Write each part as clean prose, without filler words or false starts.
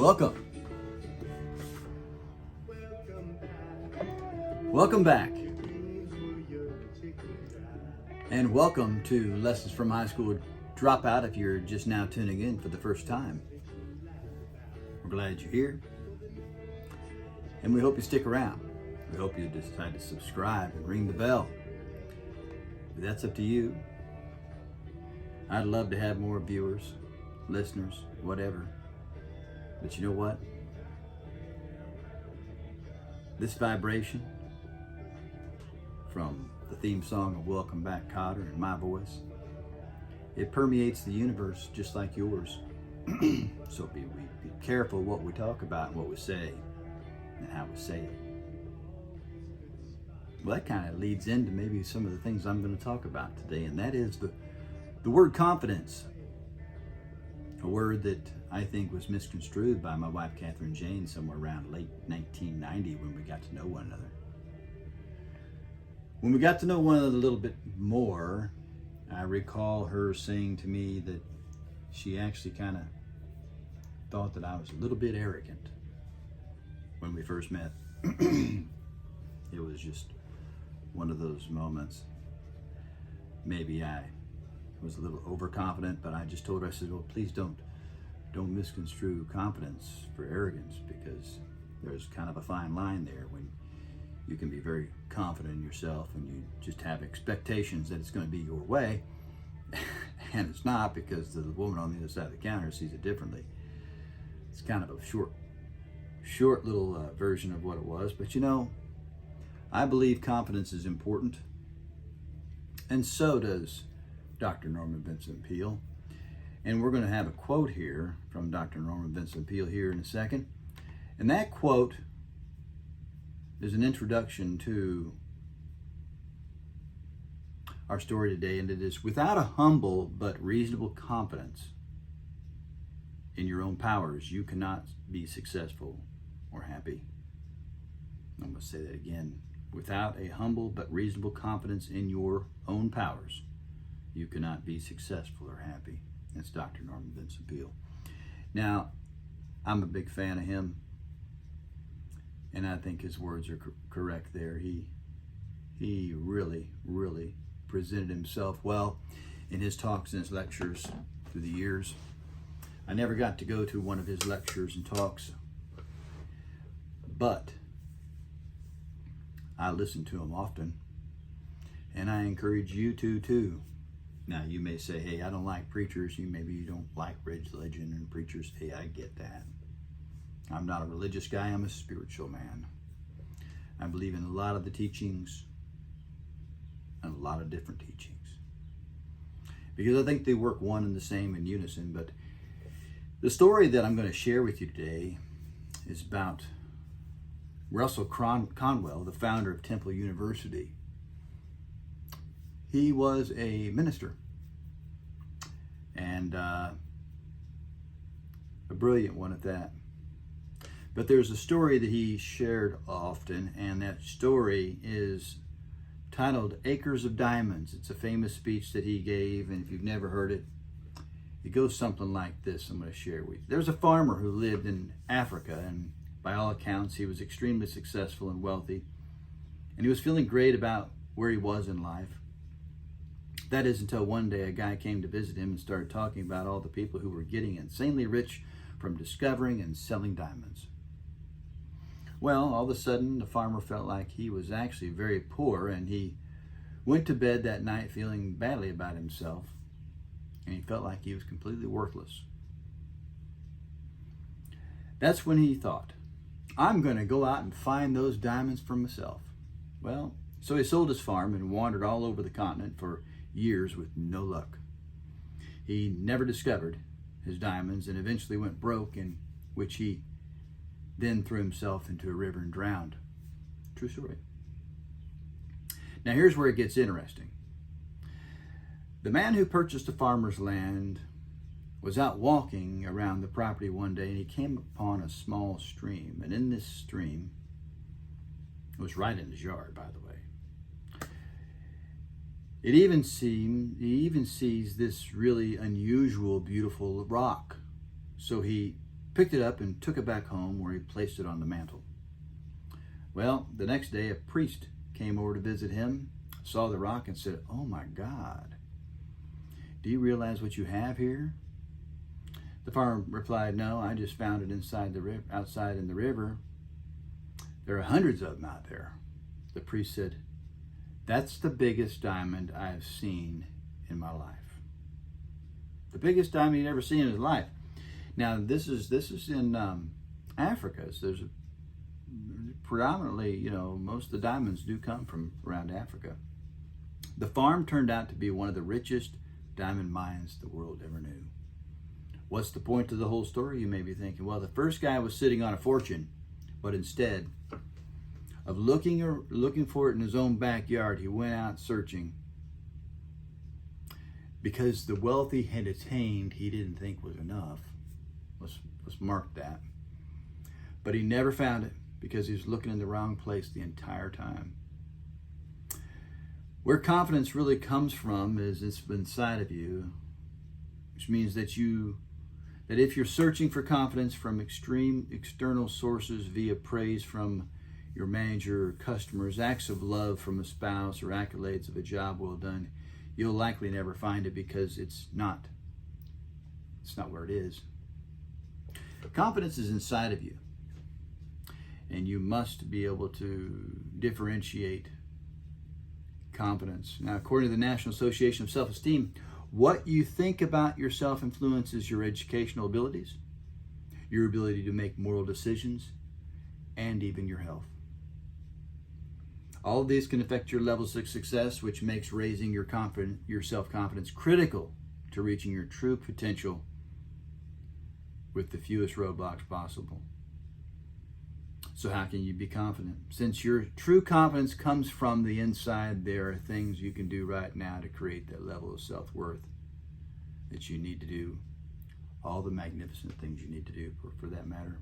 Welcome. Welcome back. And welcome to Lessons from High School Dropout if you're just now tuning in for the first time. We're glad you're here. And we hope you stick around. We hope you decide to subscribe and ring the bell. But that's up to you. I'd love to have more viewers, listeners, whatever. But you know what? This vibration from the theme song of Welcome Back, Cotter, and my voice, it permeates the universe just like yours. So be careful what we talk about and what we say and how we say it. Well, that kind of leads into maybe some of the things I'm going to talk about today, and that is the word confidence. A word that I think was misconstrued by my wife, Catherine Jane, somewhere around late 1990 when we got to know one another. When we got to know one another a little bit more, I recall her saying to me that she actually kind of thought that I was a little bit arrogant when we first met. It was just one of those moments. Maybe I was a little overconfident, but I just told her, I said, well, please don't misconstrue confidence for arrogance, because there's kind of a fine line there when you can be very confident in yourself and you just have expectations that it's going to be your way, and it's not, because the woman on the other side of the counter sees it differently. It's kind of a short little version of what it was, but you know, I believe confidence is important, and so does Dr. Norman Vincent Peale. And we're going to have a quote here from Dr. Norman Vincent Peale here in a second. And that quote is an introduction to our story today, and it is, without a humble but reasonable confidence in your own powers, you cannot be successful or happy. I'm going to say that again. Without a humble but reasonable confidence in your own powers, you cannot be successful or happy. That's Dr. Norman Vincent Peale. Now, I'm a big fan of him, and I think his words are correct there. He really, really presented himself well in his talks and his lectures through the years. I never got to go to one of his lectures and talks, but I listen to him often, and I encourage you to too. Now, you may say, hey, I don't like preachers. Maybe you don't like religion and preachers. Hey, I get that. I'm not a religious guy. I'm a spiritual man. I believe in a lot of the teachings and a lot of different teachings, because I think they work one and the same in unison. But the story that I'm going to share with you today is about Russell Conwell, the founder of Temple University. He was a minister, and a brilliant one at that. But there's a story that he shared often, and that story is titled Acres of Diamonds. It's a famous speech that he gave, and if you've never heard it, it goes something like this. I'm going to share with you. There's a farmer who lived in Africa, and by all accounts, he was extremely successful and wealthy, and he was feeling great about where he was in life. That is, until one day a guy came to visit him and started talking about all the people who were getting insanely rich from discovering and selling diamonds. Well, all of a sudden, the farmer felt like he was actually very poor, and he went to bed that night feeling badly about himself, and he felt like he was completely worthless. That's when he thought, I'm going to go out and find those diamonds for myself. Well, so he sold his farm and wandered all over the continent for years with no luck. He never discovered his diamonds and eventually went broke, in which he then threw himself into a river and drowned. True story. Now here's where it gets interesting. The man who purchased the farmer's land was out walking around the property one day, and he came upon a small stream. And in this stream, it was right in his yard, by the way, he even sees this really unusual, beautiful rock. So he picked it up and took it back home where he placed it on the mantle. Well, the next day a priest came over to visit him, saw the rock and said, "Oh my God, do you realize what you have here?" The farmer replied, "No, I just found it outside in the river. There are hundreds of them out there." The priest said, "That's the biggest diamond I've seen in my life." The biggest diamond he'd ever seen in his life. Now, this is in Africa. So there's predominantly, most of the diamonds do come from around Africa. The farm turned out to be one of the richest diamond mines the world ever knew. What's the point of the whole story, you may be thinking? Well, the first guy was sitting on a fortune, but instead of looking for it in his own backyard, he went out searching, because the wealth he had attained he didn't think was enough. Let's mark that. But he never found it because he was looking in the wrong place the entire time. Where confidence really comes from is it's inside of you, which means that if you're searching for confidence from extreme external sources via praise from your manager or customers, acts of love from a spouse, or accolades of a job well done, you'll likely never find it, because it's not where it is. Confidence is inside of you, and you must be able to differentiate confidence. Now, according to the National Association of Self-Esteem, what you think about yourself influences your educational abilities, your ability to make moral decisions, and even your health. All of these can affect your levels of success, which makes raising your self-confidence critical to reaching your true potential with the fewest roadblocks possible. So how can you be confident? Since your true confidence comes from the inside, there are things you can do right now to create that level of self-worth that you need to do. All the magnificent things you need to do for that matter.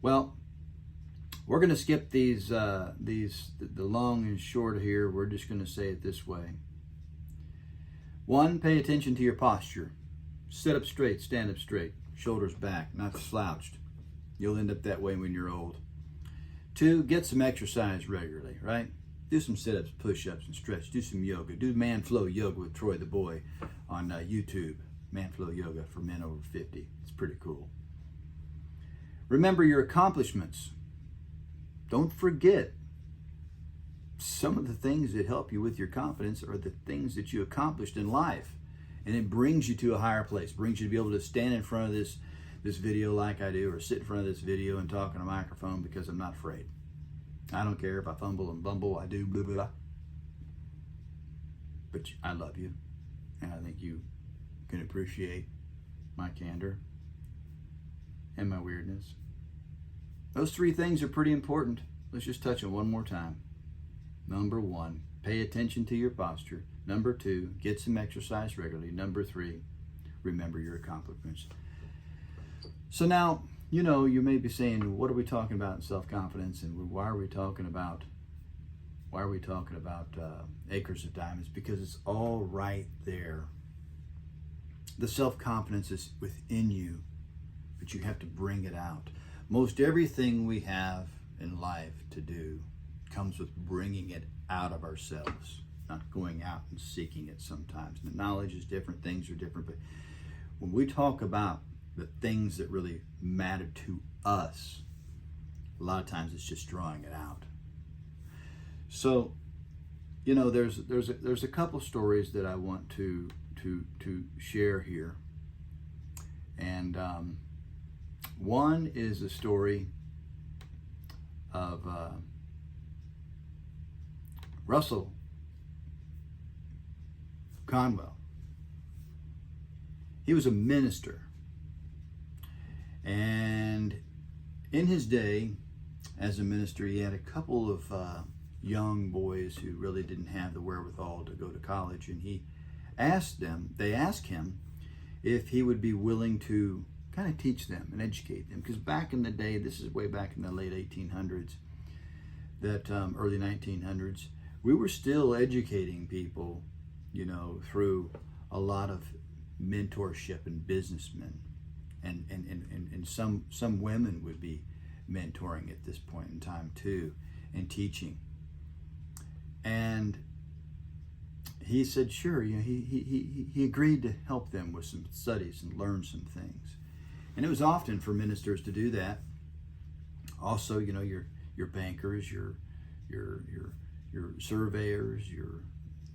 Well, we're going to skip the long and short here. We're just going to say it this way. 1, pay attention to your posture. Sit up straight, stand up straight, shoulders back, not slouched. You'll end up that way when you're old. 2, get some exercise regularly, right? Do some sit-ups, push-ups, and stretch. Do some yoga. Do Man Flow Yoga with Troy the Boy on YouTube. Man Flow Yoga for men over 50. It's pretty cool. Remember your accomplishments. Don't forget, some of the things that help you with your confidence are the things that you accomplished in life. And it brings you to a higher place. Brings you to be able to stand in front of this video like I do, or sit in front of this video and talk on a microphone, because I'm not afraid. I don't care if I fumble and bumble, I do blah, blah, blah. But I love you, and I think you can appreciate my candor and my weirdness. Those 3 things are pretty important. Let's just touch on one more time. Number 1, pay attention to your posture. Number 2, get some exercise regularly. Number 3, remember your accomplishments. So now, you may be saying, what are we talking about in self-confidence, and why are we talking about acres of diamonds? Because it's all right there. The self-confidence is within you, but you have to bring it out. Most everything we have in life to do comes with bringing it out of ourselves, not going out and seeking it sometimes. The knowledge is different, things are different, but when we talk about the things that really matter to us, a lot of times it's just drawing it out. So, there's a couple stories that I want to share here, and one is a story of Russell Conwell. He was a minister, and in his day as a minister, he had a couple of young boys who really didn't have the wherewithal to go to college, and they asked him if he would be willing to kind of teach them and educate them, because back in the day, this is way back in the late 1800s, early 1900s, we were still educating people, through a lot of mentorship and businessmen and some women would be mentoring at this point in time too, and teaching. And he said, sure, he agreed to help them with some studies and learn some things. And it was often for ministers to do that. Also, your bankers, your surveyors, your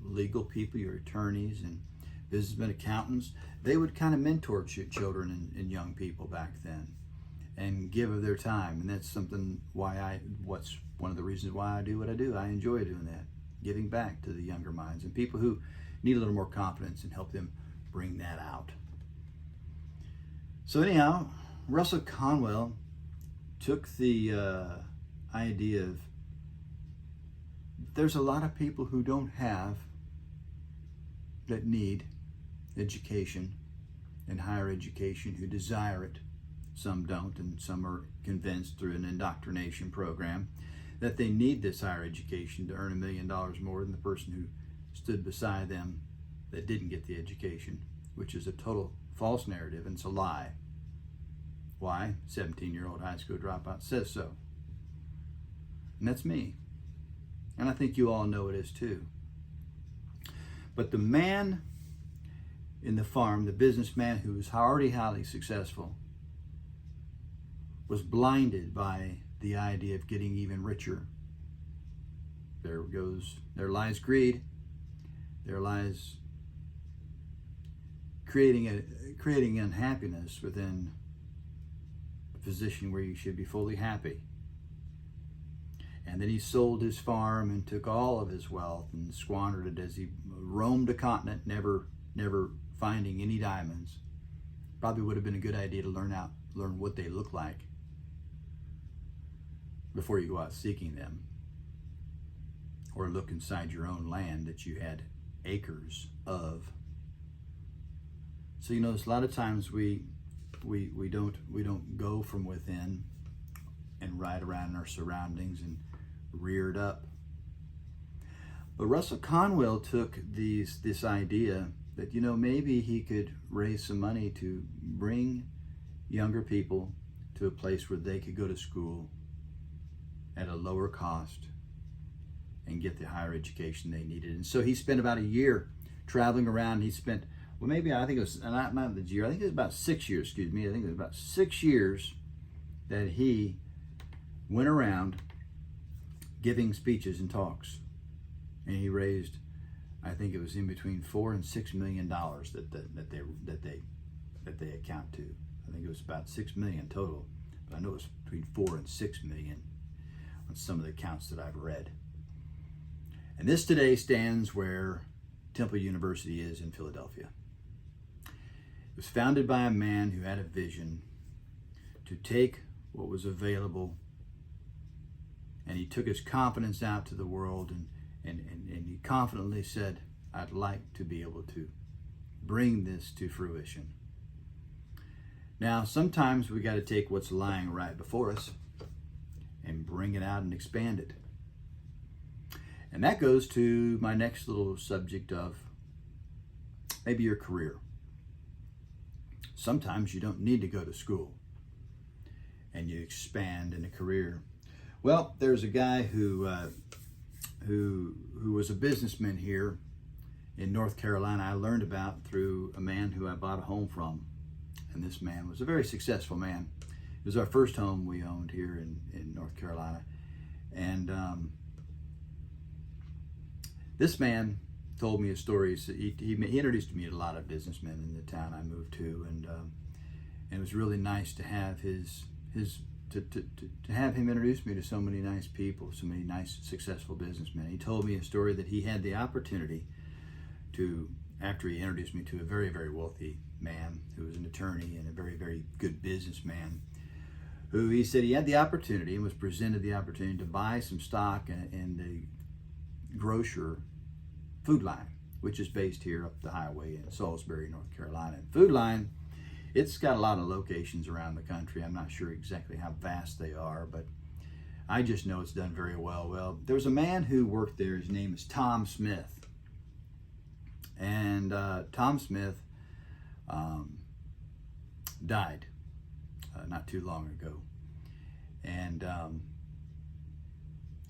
legal people, your attorneys, and businessmen, accountants, they would kind of mentor children and young people back then and give of their time. And that's what's one of the reasons why I do what I do. I enjoy doing that, giving back to the younger minds and people who need a little more confidence, and help them bring that out. So anyhow, Russell Conwell took the idea of, there's a lot of people who don't have, that need education and higher education, who desire it. Some don't, and some are convinced through an indoctrination program that they need this higher education to earn $1 million more than the person who stood beside them that didn't get the education, which is a total false narrative, and it's a lie. Why? 17-year-old high school dropout says so. And that's me. And I think you all know it is too. But the man in the farm, the businessman who was already highly successful, was blinded by the idea of getting even richer. There lies greed. There lies creating unhappiness within a position where you should be fully happy. And then he sold his farm and took all of his wealth and squandered it as he roamed a continent, never finding any diamonds. Probably would have been a good idea to learn what they look like before you go out seeking them, or look inside your own land that you had acres of. So there's a lot of times we don't go from within and ride around in our surroundings and reared up. But Russell Conwell took this idea that maybe he could raise some money to bring younger people to a place where they could go to school at a lower cost and get the higher education they needed. And so he spent about a year traveling around. He spent, I think it was not the year, I think it was about 6 years, I think it was about 6 years that he went around giving speeches and talks. And he raised, I think it was in between $4 and $6 million that they account to. I think it was about $6 million total, but I know it was between $4 and $6 million on some of the accounts that I've read. And this today stands where Temple University is in Philadelphia. It was founded by a man who had a vision to take what was available, and he took his confidence out to the world, and he confidently said, I'd like to be able to bring this to fruition. Now, sometimes we got to take what's lying right before us and bring it out and expand it. And that goes to my next little subject of maybe your career. Sometimes you don't need to go to school and you expand in a career. Well, there's a guy who was a businessman here in North Carolina I learned about through a man who I bought a home from. And this man was a very successful man. It was our first home we owned here in North Carolina. And this man told me a story. So he introduced me to a lot of businessmen in the town I moved to, and it was really nice to have to have him introduce me to so many nice people, so many nice, successful businessmen. He told me a story that he had the opportunity to, after he introduced me to a very, very wealthy man who was an attorney and a very, very good businessman, who he said he had the opportunity and was presented the opportunity to buy some stock in the grocer Food Line, which is based here up the highway in Salisbury, North Carolina. And Food Line, it's got a lot of locations around the country. I'm not sure exactly how vast they are, but I just know it's done very well. Well, there was a man who worked there. His name is Tom Smith. And Tom Smith died not too long ago. And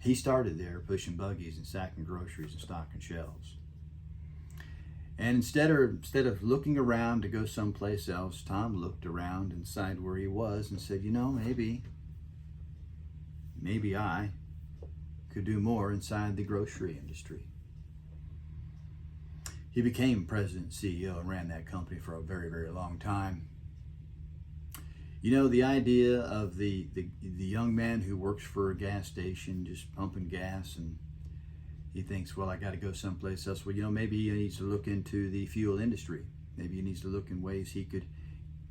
he started there pushing buggies and sacking groceries and stocking shelves. And instead of looking around to go someplace else, Tom looked around inside where he was and said, maybe I could do more inside the grocery industry. He became president and CEO and ran that company for a very, very long time. The idea of the young man who works for a gas station just pumping gas, and he thinks, well, I got to go someplace else. Well, maybe he needs to look into the fuel industry. Maybe he needs to look in ways he could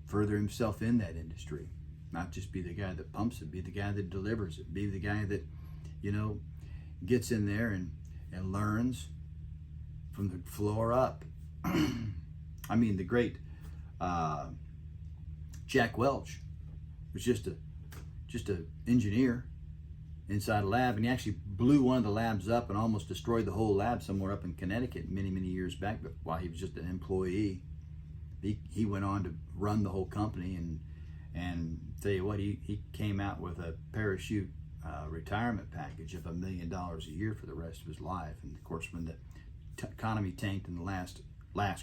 further himself in that industry. Not just be the guy that pumps it, be the guy that delivers it, be the guy that, gets in there and learns from the floor up. I mean, the great Jack Welch was just a engineer inside a lab, and he actually blew one of the labs up and almost destroyed the whole lab somewhere up in Connecticut many, many years back. But while he was just an employee, he went on to run the whole company, and tell you what, he came out with a parachute retirement package of $1 million a year for the rest of his life. And of course, when the economy tanked in the last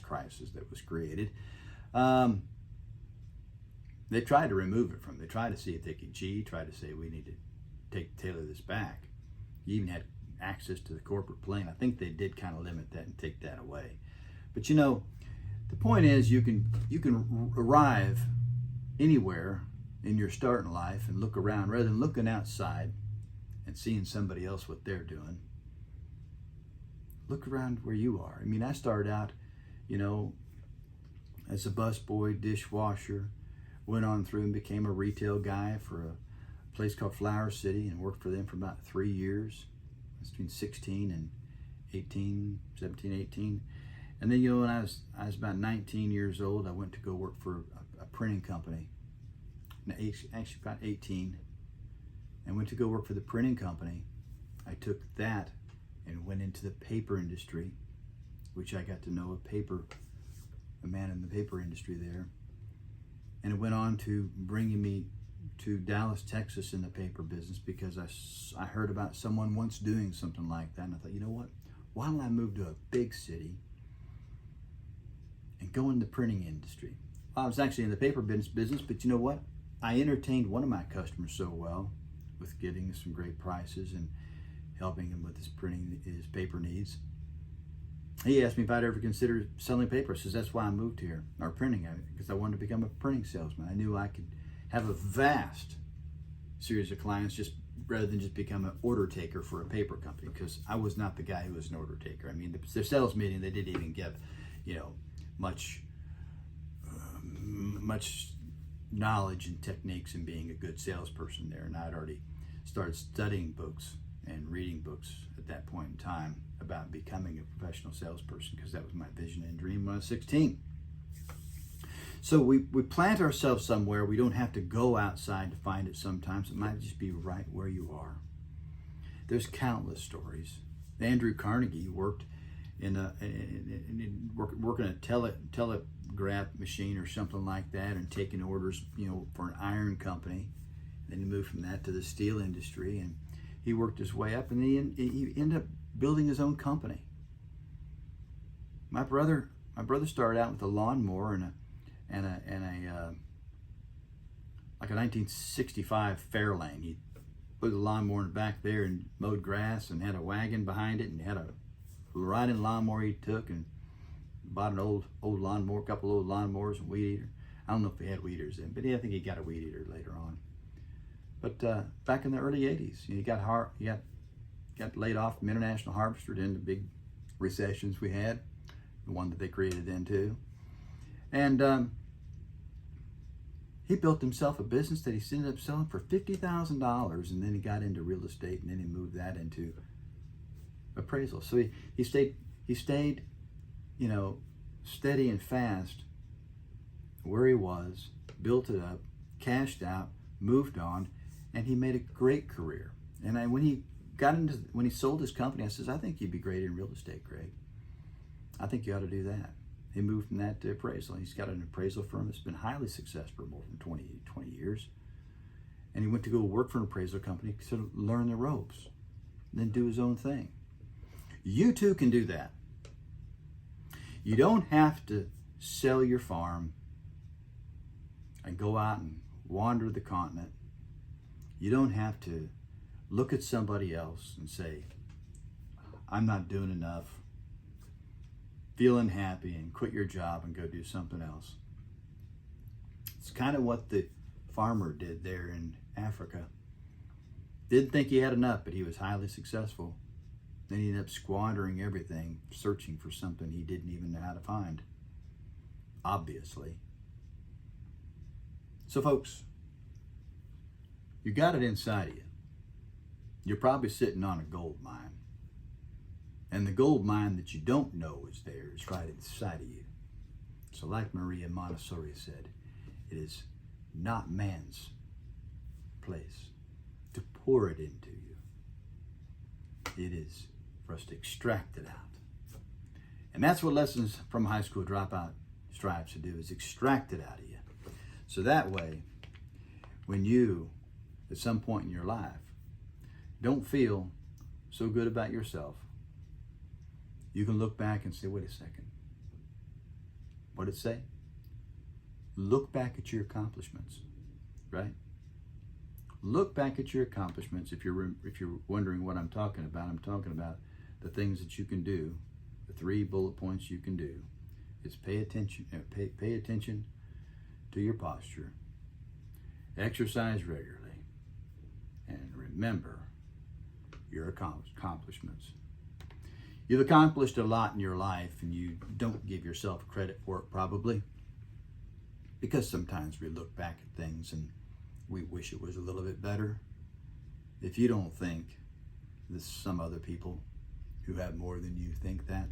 crisis that was created, they tried to remove it from him. They tried to see if they could cheat, tried to say we need to tailor this back. He even had access to the corporate plane. I think they did kind of limit that and take that away. But the point is, you can arrive anywhere in your starting life and look around rather than looking outside and seeing somebody else what they're doing. Look around where you are. I mean, I started out, as a busboy, dishwasher, went on through and became a retail guy for a place called Flower City and worked for them for about 3 years. That's between 16 and 18, 17, 18. And then, when I was about 19 years old, I went to go work for a printing company. Actually about 18, and went to go work for the printing company. I took that and went into the paper industry, which I got to know a man in the paper industry there. And it went on to bringing me to Dallas, Texas in the paper business, because I heard about someone once doing something like that. And I thought, what? Why don't I move to a big city and go in the printing industry? Well, I was actually in the paper business, but you know what? I entertained one of my customers so well with getting some great prices and helping him with his paper needs. He asked me if I'd ever consider selling paper. I says, that's why I moved here, or printing, because I wanted to become a printing salesman. I knew I could have a vast series of clients rather than just become an order taker for a paper company, because I was not the guy who was an order taker. I mean, the sales meeting, they didn't even give, much knowledge and techniques in being a good salesperson there. And I'd already started studying books and reading books at that point in time about becoming a professional salesperson, because that was my vision and dream when I was 16. So we plant ourselves somewhere. We don't have to go outside to find it sometimes. It might just be right where you are. There's countless stories. Andrew Carnegie worked working a telegraph machine or something like that, and taking orders, for an iron company. Then he moved from that to the steel industry, and he worked his way up, and he ended up building his own company. My brother started out with a lawnmower and a like a 1965 Fairlane. He put the lawnmower in the back there and mowed grass, and had a wagon behind it, and had a riding lawnmower he took, and bought an old lawnmower, a couple old lawnmowers, and weed eater. I don't know if he had weed eaters then, but I think he got a weed eater later on. But back in the early 80s, he got laid off from International Harvester in the big recessions we had, the one that they created then too. And he built himself a business that he ended up selling for $50,000, and then he got into real estate, and then he moved that into appraisal. So he stayed, steady and fast where he was, built it up, cashed out, moved on, and he made a great career. And when he sold his company, I says, I think you'd be great in real estate, Greg. I think you ought to do that. He moved from that to appraisal. He's got an appraisal firm that's been highly successful for more than 20 years. And he went to go work for an appraisal company to learn the ropes, then do his own thing. You too can do that. You don't have to sell your farm and go out and wander the continent. You don't have to look at somebody else and say, I'm not doing enough, feel unhappy, and quit your job and go do something else. It's kind of what the farmer did there in Africa. Didn't think he had enough, but he was highly successful. Then he ended up squandering everything, searching for something he didn't even know how to find. Obviously. So folks, you got it inside of you. You're probably sitting on a gold mine. And the gold mine that you don't know is there is right inside of you. So like Maria Montessori said, it is not man's place to pour it into you. It is for us to extract it out. And that's what Lessons from a High School Dropout strives to do, is extract it out of you. So that way, when you, at some point in your life, don't feel so good about yourself, you can look back and say, wait a second. What did it say? Look back at your accomplishments, right? Look back at your accomplishments. If you're wondering what I'm talking about the things that you can do. The 3 bullet points you can do is pay attention to your posture, exercise regularly, and remember your accomplishments. You've accomplished a lot in your life, and you don't give yourself credit for it probably, because sometimes we look back at things and we wish it was a little bit better. If you don't think that some other people who have more than you think that,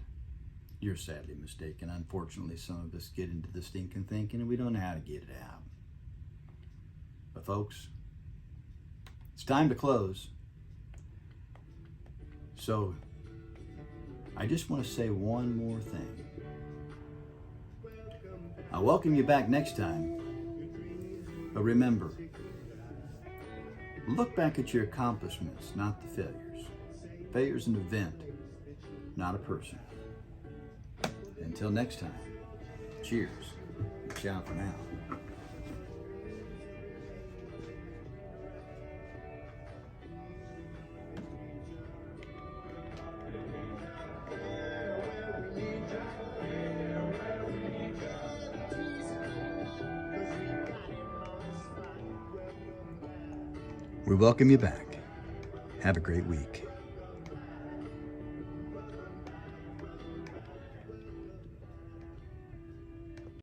you're sadly mistaken. Unfortunately, some of us get into the stinking thinking and we don't know how to get it out. But folks, it's time to close. So I just want to say one more thing. I'll welcome you back next time. But remember, look back at your accomplishments, not the failures. Failure's an event, not a person. Until next time, cheers and ciao for now. We welcome you back. Have a great week.